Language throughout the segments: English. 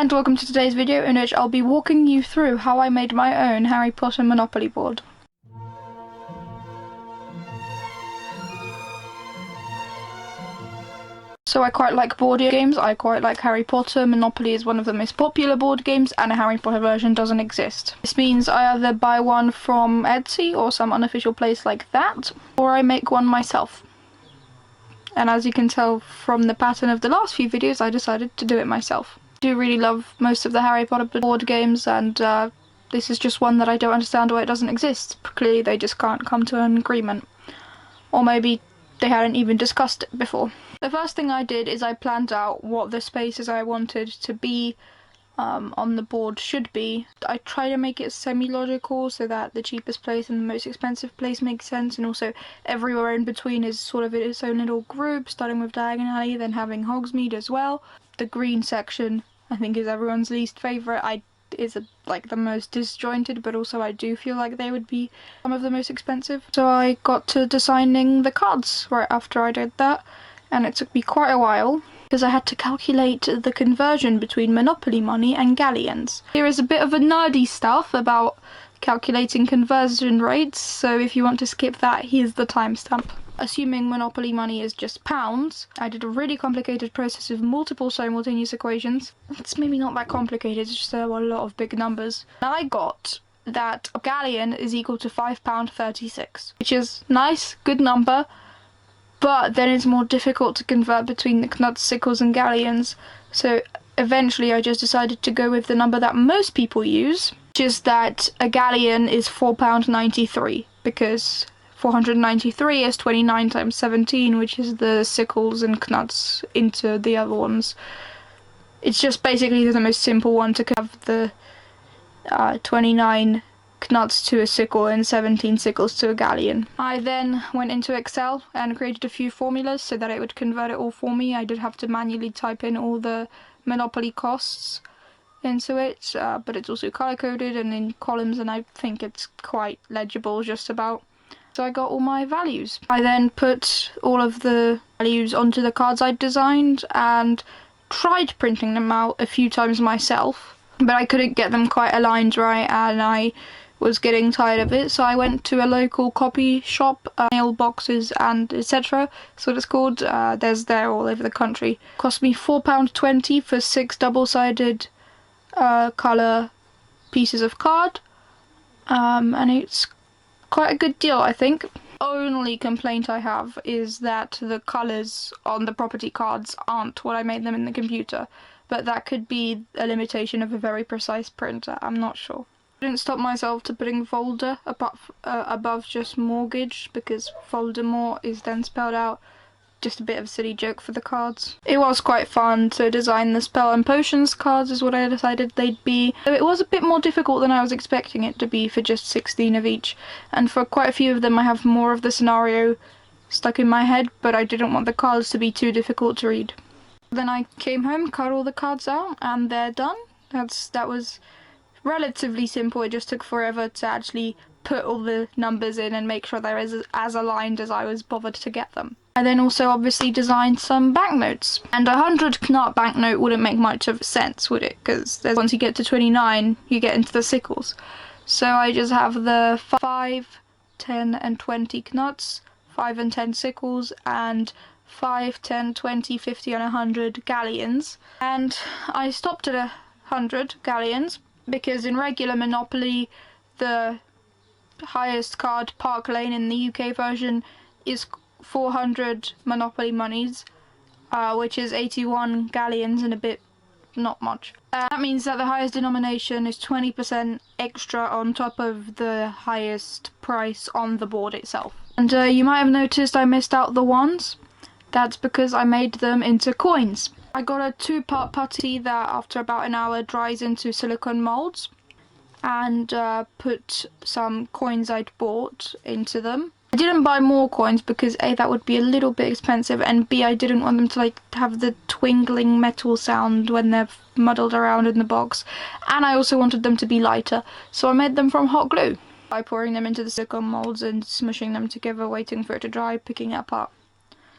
And welcome to today's video in which I'll be walking you through how I made my own Harry Potter Monopoly board. So I quite like board games, I quite like Harry Potter. Monopoly is one of the most popular board games and a Harry Potter version doesn't exist. This means I either buy one from Etsy or some unofficial place like that, or I make one myself. And as you can tell from the pattern of the last few videos, I decided to do it myself. I do really love most of the Harry Potter board games, and this is just one that I don't understand why it doesn't exist. Clearly they just can't come to an agreement. Or maybe they hadn't even discussed it before. The first thing I did is I planned out what the spaces I wanted to be on the board should be. I try to make it semi-logical so that the cheapest place and the most expensive place makes sense, and also everywhere in between is sort of its own little group, starting with Diagon Alley, then having Hogsmeade as well. The green section I think is everyone's least favourite. Is like the most disjointed, but also I do feel like they would be some of the most expensive. So I got to designing the cards right after I did that, and it took me quite a while because I had to calculate the conversion between Monopoly money and galleons. Here is a bit of a nerdy stuff about calculating conversion rates, so if you want to skip that, here's the timestamp. Assuming Monopoly money is just pounds, I did a really complicated process of multiple simultaneous equations. It's maybe not that complicated, it's just a lot of big numbers. And I got that a galleon is equal to £5.36, which is nice, good number, but then it's more difficult to convert between the knuts, sickles and galleons. So eventually I just decided to go with the number that most people use, which is that a galleon is £4.93, because 493 is 29 times 17, which is the sickles and knuts into the other ones. It's just basically the most simple one to have the 29 knuts to a sickle and 17 sickles to a galleon. I then went into Excel and created a few formulas so that it would convert it all for me. I did have to manually type in all the Monopoly costs into it, but it's also color coded and in columns, and I think it's quite legible just about. So I got all my values. I then put all of the values onto the cards I'd designed and tried printing them out a few times myself, but I couldn't get them quite aligned right, and I was getting tired of it, so I went to a local copy shop, mailboxes and etc. That's what it's called. They're all over the country. Cost me £4.20 for 6 double-sided colour pieces of card, and it's quite a good deal, I think. Only complaint I have is that the colours on the property cards aren't what I made them in the computer, but that could be a limitation of a very precise printer, I'm not sure. I didn't stop myself to putting Volder above just mortgage, because Voldemort is then spelled out. Just a bit of a silly joke for the cards. It was quite fun to design the spell and potions cards, is what I decided they'd be. So it was a bit more difficult than I was expecting it to be for just 16 of each, and for quite a few of them I have more of the scenario stuck in my head, but I didn't want the cards to be too difficult to read. Then I came home, cut all the cards out, and they're done. That was relatively simple. It just took forever to actually put all the numbers in and make sure they're as aligned as I was bothered to get them. I then also obviously designed some banknotes, and 100 knot banknote wouldn't make much of sense, would it? Because once you get to 29, you get into the sickles. So I just have the 5, 10 and 20 knuts, 5 and 10 sickles, and 5, 10, 20, 50 and 100 galleons. And I stopped at 100 galleons because in regular Monopoly the highest card, Park Lane in the UK version, is 400 Monopoly monies, which is 81 galleons and a bit, not much. That means that the highest denomination is 20% extra on top of the highest price on the board itself. And you might have noticed I missed out the ones. That's because I made them into coins. I got a 2-part putty that after about an hour dries into silicone molds, and put some coins I'd bought into them. I didn't buy more coins because A, that would be a little bit expensive, and B, I didn't want them to have the twinkling metal sound when they're muddled around in the box, and I also wanted them to be lighter, so I made them from hot glue by pouring them into the silicone molds and smushing them together, waiting for it to dry, picking it apart.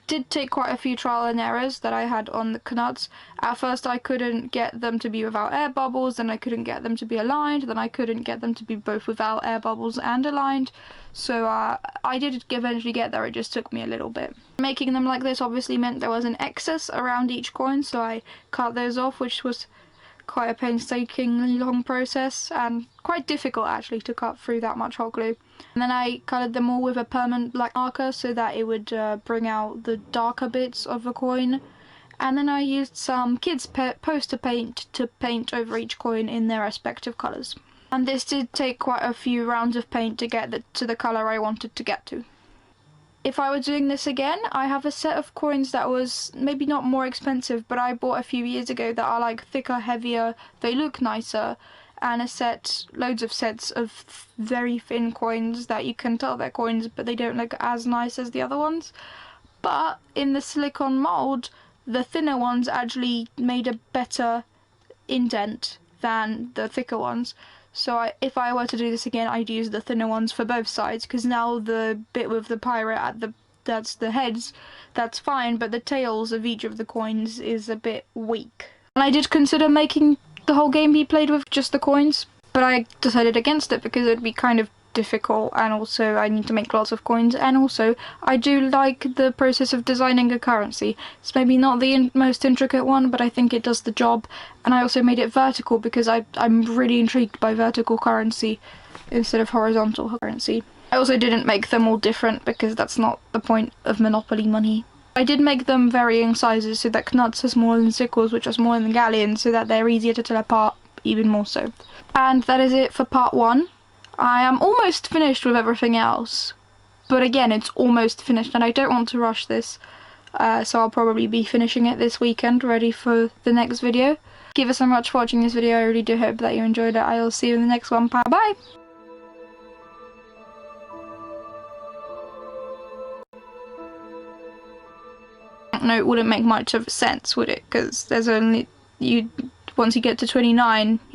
did take quite a few trial and errors that I had on the Knuts. At first I couldn't get them to be without air bubbles, then I couldn't get them to be aligned, then I couldn't get them to be both without air bubbles and aligned. So I did eventually get there, it just took me a little bit. Making them like this obviously meant there was an excess around each coin, so I cut those off, which was quite a painstakingly long process and quite difficult actually to cut through that much hot glue. And then I coloured them all with a permanent black marker so that it would bring out the darker bits of the coin. And then I used some kids poster paint to paint over each coin in their respective colours. And this did take quite a few rounds of paint to get to the colour I wanted to get to. If I were doing this again, I have a set of coins that was maybe not more expensive, but I bought a few years ago that are like thicker, heavier, they look nicer, and loads of sets of very thin coins that you can tell they're coins, but they don't look as nice as the other ones. But in the silicone mold, the thinner ones actually made a better indent than the thicker ones. So if I were to do this again, I'd use the thinner ones for both sides, because now the bit with the pirate that's the heads, that's fine, but the tails of each of the coins is a bit weak. And I did consider making the whole game be played with just the coins, but I decided against it because it'd be kind of difficult, and also I need to make lots of coins, and also I do like the process of designing a currency. It's maybe not the most intricate one, but I think it does the job. And I also made it vertical because I'm really intrigued by vertical currency instead of horizontal currency. I also didn't make them all different because that's not the point of Monopoly money. I did make them varying sizes so that Knuts are smaller than Sickles, which are smaller than Galleons, so that they're easier to tell apart even more so. And that is it for part 1. I am almost finished with everything else, but again, it's almost finished and I don't want to rush this, so I'll probably be finishing it this weekend, ready for the next video. Thank you so much for watching this video. I really do hope that you enjoyed it. I'll see you in the next one. Bye! No, it wouldn't make much of sense, would it? Because there's only, once you get to 29,